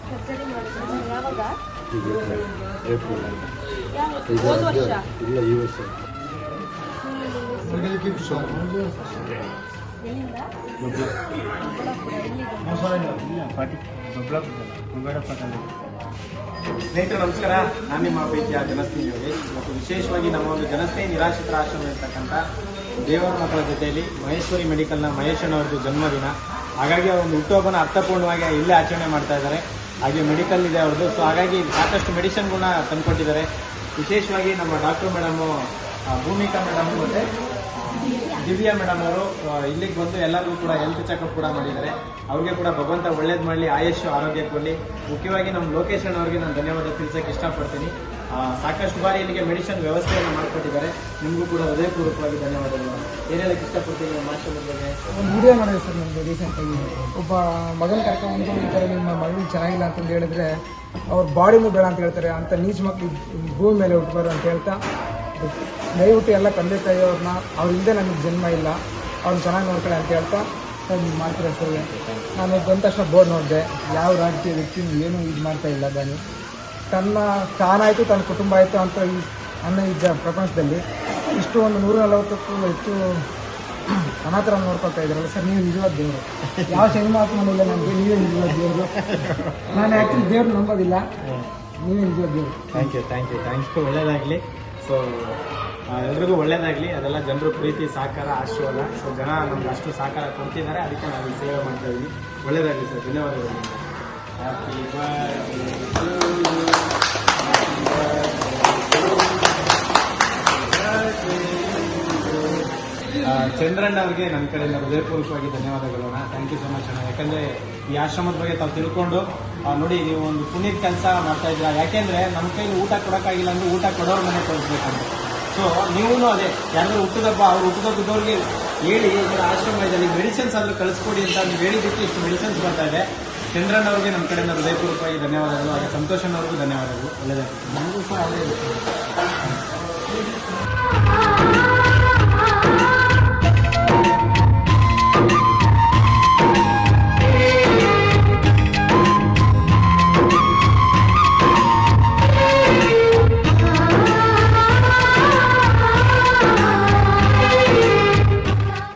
Surgery ಮಾಡಿದ್ರು ಯಾವಾಗ? April ಹೋದ ವರ್ಷ? ಇಲ್ಲ, ಈ ವರ್ಷ. ಎಲ್ಲಿಂದ? ಸ್ನೇಹಿತರೆ ನಮಸ್ಕಾರ, ನಾನು ನಿಮ್ಮ ಪ್ರೀತಿಯ ಜನಸ್ನೇಹಿ ಯೋಗೇಶ್. ಮತ್ತು ವಿಶೇಷವಾಗಿ ನಮ್ಮ ಒಂದು ಜನಸ್ನೇಹಿ ನಿರಾಶ್ರಿತರ ಆಶ್ರಮ ಇರ್ತಕ್ಕಂಥ ದೇವರ ಮಕ್ಕಳ ಜೊತೆಯಲ್ಲಿ ಮಹೇಶ್ವರಿ ಮೆಡಿಕಲ್ನ ಮಹೇಶನವ್ರದ್ದು ಜನ್ಮದಿನ. ಹಾಗಾಗಿ ಅವ್ರ ಒಂದು ಹುಟ್ಟುಹಬ್ಬನ ಅರ್ಥಪೂರ್ಣವಾಗಿ ಇಲ್ಲೇ ಆಚರಣೆ ಮಾಡ್ತಾ ಇದ್ದಾರೆ. ಹಾಗೆ ಮೆಡಿಕಲ್ ಇದೆ ಅವ್ರದ್ದು. ಸೊ ಹಾಗಾಗಿ ಸಾಕಷ್ಟು ಮೆಡಿಸಿನ್ಗಳನ್ನ ತಂದುಕೊಟ್ಟಿದ್ದಾರೆ. ವಿಶೇಷವಾಗಿ ನಮ್ಮ ಡಾಕ್ಟರ್ ಮೇಡಮು ಭೂಮಿಕಾ ಮೇಡಮ್ ಮತ್ತು ದಿವ್ಯಾ ಮೇಡಮ್ ಅವರು ಇಲ್ಲಿಗೆ ಬಂದು ಎಲ್ಲರಿಗೂ ಕೂಡ ಹೆಲ್ತ್ ಚೆಕಪ್ ಕೂಡ ಮಾಡಿದ್ದಾರೆ. ಅವ್ರಿಗೆ ಕೂಡ ಭಗವಂತ ಒಳ್ಳೇದು ಮಾಡಲಿ, ಆಯುಷ್ ಆರೋಗ್ಯ ಕೊಡಲಿ. ಮುಖ್ಯವಾಗಿ ನಮ್ಮ ಲೋಕೇಶನ್ ಅವ್ರಿಗೆ ನಾನು ಧನ್ಯವಾದ ತಿಳಿಸೋಕೆ ಇಷ್ಟಪಡ್ತೀನಿ. ಸಾಕಷ್ಟು ಬಾರಿ ಇಲ್ಲಿಗೆ ಮೆಡಿಸಿನ್ ವ್ಯವಸ್ಥೆಯನ್ನು ಮಾಡಿಕೊಟ್ಟಿದ್ದಾರೆ. ನಿಮಗೂ ಕೂಡ ಹೃದಯಪೂರ್ವಕವಾಗಿ ಧನ್ಯವಾದಗಳು. ಏನು ಹೇಳಕ್ಕೆ ಇಷ್ಟಪಡ್ತೀನಿ ನಮ್ಮ ಆಶ್ರಮದ ಬಗ್ಗೆ? ಒಂದು ವಿಡಿಯೋ ಮಾಡಿದೆ ಸರ್ ನಮಗೆ ರೀಸೆಂಟಾಗಿ. ಒಬ್ಬ ಮಗನ ಕರ್ಕೊಂಡು ಈ ಥರ ನಿಮ್ಮ ಮಗನಿಗೆ ಚೆನ್ನಾಗಿಲ್ಲ ಅಂತಂದು ಹೇಳಿದ್ರೆ ಅವ್ರ ಬಾಡಿನೂ ಬೇಡ ಅಂತ ಹೇಳ್ತಾರೆ. ಅಂತ ನೀಚ ಮಕ್ಕಳು ಭೂಮಿ ಮೇಲೆ ಹುಟ್ಟಬಾರು ಅಂತ ಹೇಳ್ತಾ ದಯವಿಟ್ಟು ಎಲ್ಲ ತಂದೆ ತಾಯಿಯವ್ರನ್ನ ಅವ್ರ ಹಿಂದೆ ನನಗೆ ಜನ್ಮ ಇಲ್ಲ, ಅವ್ರನ್ನ ಚೆನ್ನಾಗಿ ನೋಡ್ಕೊಳ್ಳಿ ಅಂತ ಹೇಳ್ತಾ ನೀವು ಮಾಡ್ತೀರಾ ಸರ್. ನಾನು ಬಂದ ತಕ್ಷಣ ಬೋರ್ಡ್ ನೋಡಿದೆ, ಯಾವ ರಾಜಕೀಯ ವ್ಯಕ್ತಿನೂ ಏನೂ ಇದು ಮಾಡ್ತಾ ಇಲ್ಲ. ಬನ್ನಿ ತನ್ನ ತಾನಾಯಿತು ತನ್ನ ಕುಟುಂಬ ಆಯಿತು ಅಂತ ಅನ್ನೋ ಇದ್ದ ಪ್ರಪಂಚದಲ್ಲಿ ಇಷ್ಟು ಒಂದು 140ಕ್ಕೂ ಹೆಚ್ಚು ಅನಾಥರ ನೋಡ್ಕೊಳ್ತಾ ಇದ್ದಾರಲ್ಲ ಸರ್. ನೀವು ನಿಜವಾದ ದೇವರು. ಯಾವ ಸಿನಿಮಾತ್ಮನಿಲ್ಲ ನನಗೆ, ನೀವೇ ನಿಜವಾದ ದೇವರು. ನಾನು ಆ್ಯಕ್ಚುಲಿ ದೇವ್ರು ನಂಬೋದಿಲ್ಲ, ನೀವೇ ನಿಜವಾದ ದೇವರು. Thank you. ಒಳ್ಳೇದಾಗಲಿ. ಸೊ ಎಲ್ರಿಗೂ ಒಳ್ಳೇದಾಗಲಿ. ಅದೆಲ್ಲ ಜನರು ಪ್ರೀತಿ, ಸಹಕಾರ, ಆಶೀರ್ವಾದ. ಸೊ ಜನ ನಮ್ಗೆ ಅಷ್ಟು ಸಹಕಾರ ಕೊಡ್ತಿದ್ದಾರೆ, ಅದಕ್ಕೆ ನಾವು ಈ ಸೇವೆ ಮಾಡ್ತಾ ಇದ್ದೀವಿ. ಒಳ್ಳೇದಾಗಲಿ ಸರ್, ಧನ್ಯವಾದಗಳು. ಹ್ಯಾಪಿ ಚಂದ್ರಣ್ಣ ಅವ್ರಿಗೆ ನನ್ನ ಕಡೆಯಿಂದ ಹೃದಯಪೂರ್ವಕವಾಗಿ ಧನ್ಯವಾದಗಳು. ಥ್ಯಾಂಕ್ ಯು ಸೊ ಮಚ್ ಅಣ್ಣ. ಯಾಕಂದರೆ ಈ ಆಶ್ರಮದ ಬಗ್ಗೆ ತಾವು ತಿಳ್ಕೊಂಡು ನೋಡಿ, ನೀವು ಒಂದು ಪುಣ್ಯದ ಕೆಲಸ ಮಾಡ್ತಾ ಇದ್ದೀರಾ. ಯಾಕೆಂದರೆ ನಮ್ಮ ಕೈಲಿ ಊಟ ಕೊಡೋಕ್ಕಾಗಿಲ್ಲ ಅಂದರೆ ಊಟ ಕೊಡೋರ ಮನೆ ತೋರಿಸ್ಬೇಕಂತ. ಸೊ ನೀವು ಅದೇ ಯಾರಾದ್ರೂ ಹುಟ್ಟಿದಬ್ಬ ಅವ್ರು ಹುಟ್ಟಿದಬ್ಬದವ್ರಿಗೆ ಹೇಳಿ ಇದರ ಆಶ್ರಮ ಇದೆ, ಮೆಡಿಸಿನ್ಸ್ ಆದರೂ ಕಳಿಸ್ಕೊಡಿ ಅಂತ ನೀವು ಹೇಳಿದ್ದಕ್ಕೆ ಇಷ್ಟು ಮೆಡಿಸಿನ್ಸ್ ಬರ್ತಾ ಇದೆ. ಚಂದ್ರಣ್ಣ ಅವ್ರಿಗೆ ನಮ್ಮ ಕಡೆಯಿಂದ ಹೃದಯಪೂರ್ವಕವಾಗಿ ಧನ್ಯವಾದಗಳು. ಹಾಗೆ ಸಂತೋಷನ್ ಅವ್ರಿಗೂ ಧನ್ಯವಾದಗಳು. ಒಳ್ಳೆಯದಾಗಿ. ನನಗೂ ಸಹ ಅದೇ